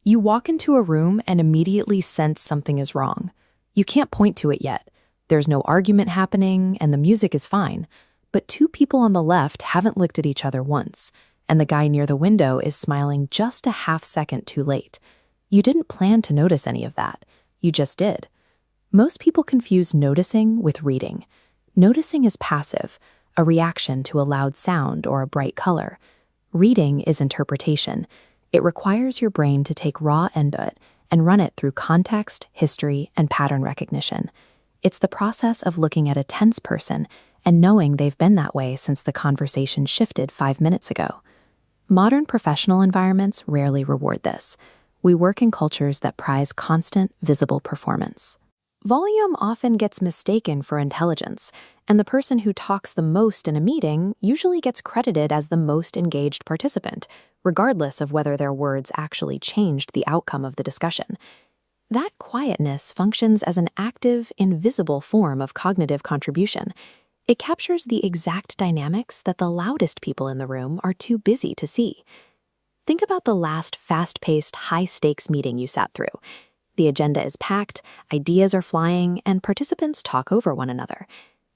You walk into a room and immediately sense something is wrong. You can't point to it yet. There's no argument happening, and the music is fine. But two people on the left haven't looked at each other once, and the guy near the window is smiling just a half second too late. You didn't plan to notice any of that. You just did. Most people confuse noticing with reading. Noticing is passive, a reaction to a loud sound or a bright color. Reading is interpretation. It requires your brain to take raw input and run it through context, history, and pattern recognition. It's the process of looking at a tense person and knowing they've been that way since the conversation shifted 5 minutes ago. Modern professional environments rarely reward this. We work in cultures that prize constant, visible performance. Volume often gets mistaken for intelligence, and the person who talks the most in a meeting usually gets credited as the most engaged participant, regardless of whether their words actually changed the outcome of the discussion. That quietness functions as an active, invisible form of cognitive contribution. It captures the exact dynamics that the loudest people in the room are too busy to see. Think about the last fast-paced, high-stakes meeting you sat through. The agenda is packed, ideas are flying, and participants talk over one another.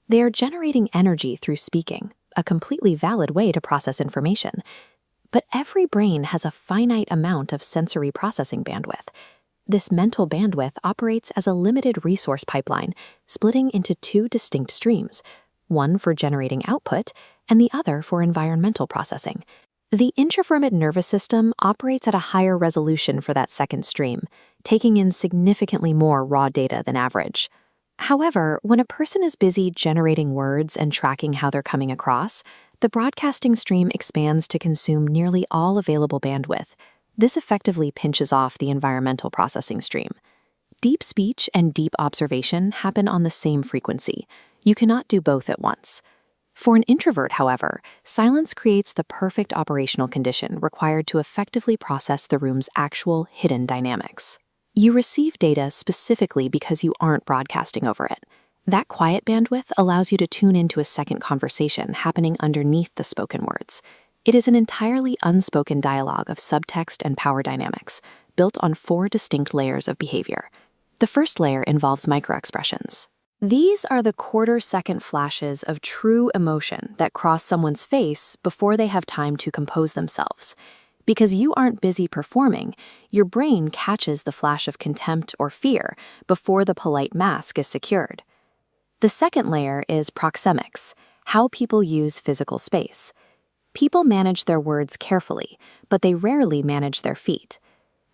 They are generating energy through speaking, a completely valid way to process information. But every brain has a finite amount of sensory processing bandwidth. This mental bandwidth operates as a limited resource pipeline, splitting into two distinct streams, one for generating output and the other for environmental processing. The introverted nervous system operates at a higher resolution for that second stream, taking in significantly more raw data than average. However, when a person is busy generating words and tracking how they're coming across, the broadcasting stream expands to consume nearly all available bandwidth. This effectively pinches off the environmental processing stream. Deep speech and deep observation happen on the same frequency. You cannot do both at once. For an introvert, however, silence creates the perfect operational condition required to effectively process the room's actual hidden dynamics. You receive data specifically because you aren't broadcasting over it. That quiet bandwidth allows you to tune into a second conversation happening underneath the spoken words. It is an entirely unspoken dialogue of subtext and power dynamics, built on 4 distinct layers of behavior. The first layer involves microexpressions. These are the quarter-second flashes of true emotion that cross someone's face before they have time to compose themselves. Because you aren't busy performing, your brain catches the flash of contempt or fear before the polite mask is secured. The second layer is proxemics, how people use physical space. People manage their words carefully, but they rarely manage their feet.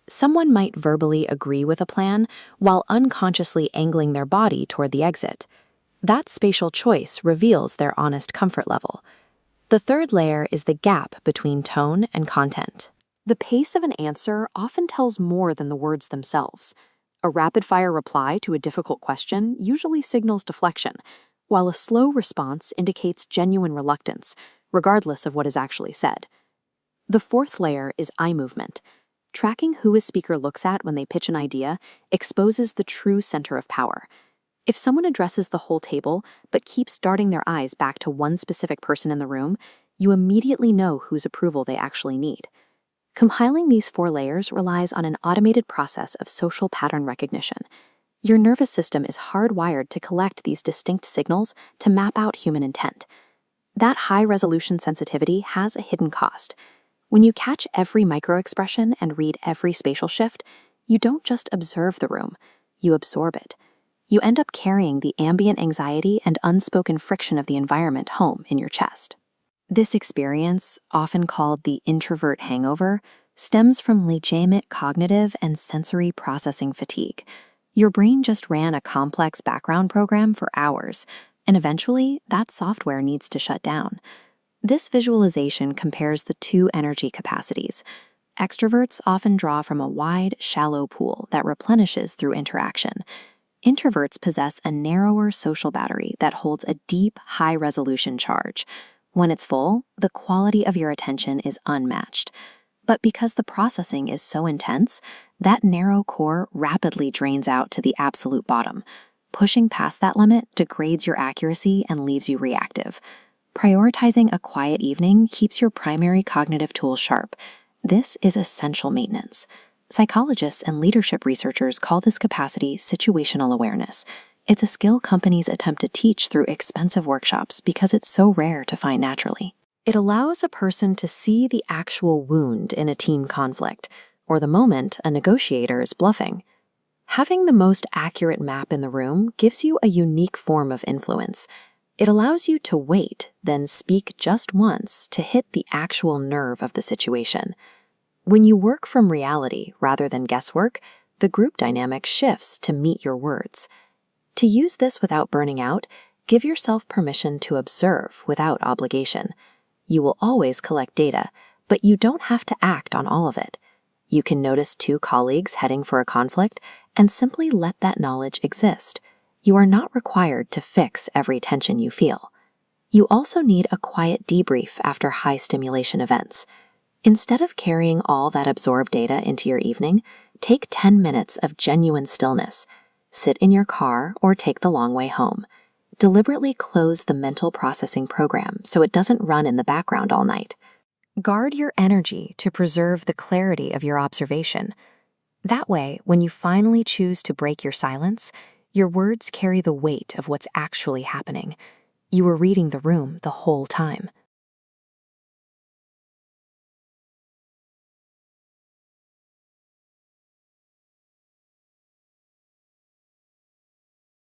Someone might verbally agree with a plan while unconsciously angling their body toward the exit. That spatial choice reveals their honest comfort level. The third layer is the gap between tone and content. The pace of an answer often tells more than the words themselves. A rapid-fire reply to a difficult question usually signals deflection, while a slow response indicates genuine reluctance, regardless of what is actually said. The fourth layer is eye movement. Tracking who a speaker looks at when they pitch an idea exposes the true center of power. If someone addresses the whole table but keeps darting their eyes back to one specific person in the room, you immediately know whose approval they actually need. Compiling these 4 layers relies on an automated process of social pattern recognition. Your nervous system is hardwired to collect these distinct signals to map out human intent. That high-resolution sensitivity has a hidden cost. When you catch every microexpression and read every spatial shift, you don't just observe the room, you absorb it. You end up carrying the ambient anxiety and unspoken friction of the environment home in your chest. This experience, often called the introvert hangover, stems from legitimate cognitive and sensory processing fatigue. Your brain just ran a complex background program for hours, and eventually that software needs to shut down. This visualization compares the 2 energy capacities. Extroverts often draw from a wide, shallow pool that replenishes through interaction. Introverts possess a narrower social battery that holds a deep, high-resolution charge. When it's full, the quality of your attention is unmatched. But because the processing is so intense, that narrow core rapidly drains out to the absolute bottom. Pushing past that limit degrades your accuracy and leaves you reactive. Prioritizing a quiet evening keeps your primary cognitive tools sharp. This is essential maintenance. Psychologists and leadership researchers call this capacity situational awareness. It's a skill companies attempt to teach through expensive workshops because it's so rare to find naturally. It allows a person to see the actual wound in a team conflict, or the moment a negotiator is bluffing. Having the most accurate map in the room gives you a unique form of influence. It allows you to wait, then speak just once to hit the actual nerve of the situation. When you work from reality rather than guesswork, the group dynamic shifts to meet your words. To use this without burning out, give yourself permission to observe without obligation. You will always collect data, but you don't have to act on all of it. You can notice two colleagues heading for a conflict and simply let that knowledge exist. You are not required to fix every tension you feel. You also need a quiet debrief after high stimulation events. Instead of carrying all that absorbed data into your evening, take 10 minutes of genuine stillness. Sit in your car or take the long way home. Deliberately close the mental processing program so it doesn't run in the background all night. Guard your energy to preserve the clarity of your observation. That way, when you finally choose to break your silence, your words carry the weight of what's actually happening. You were reading the room the whole time.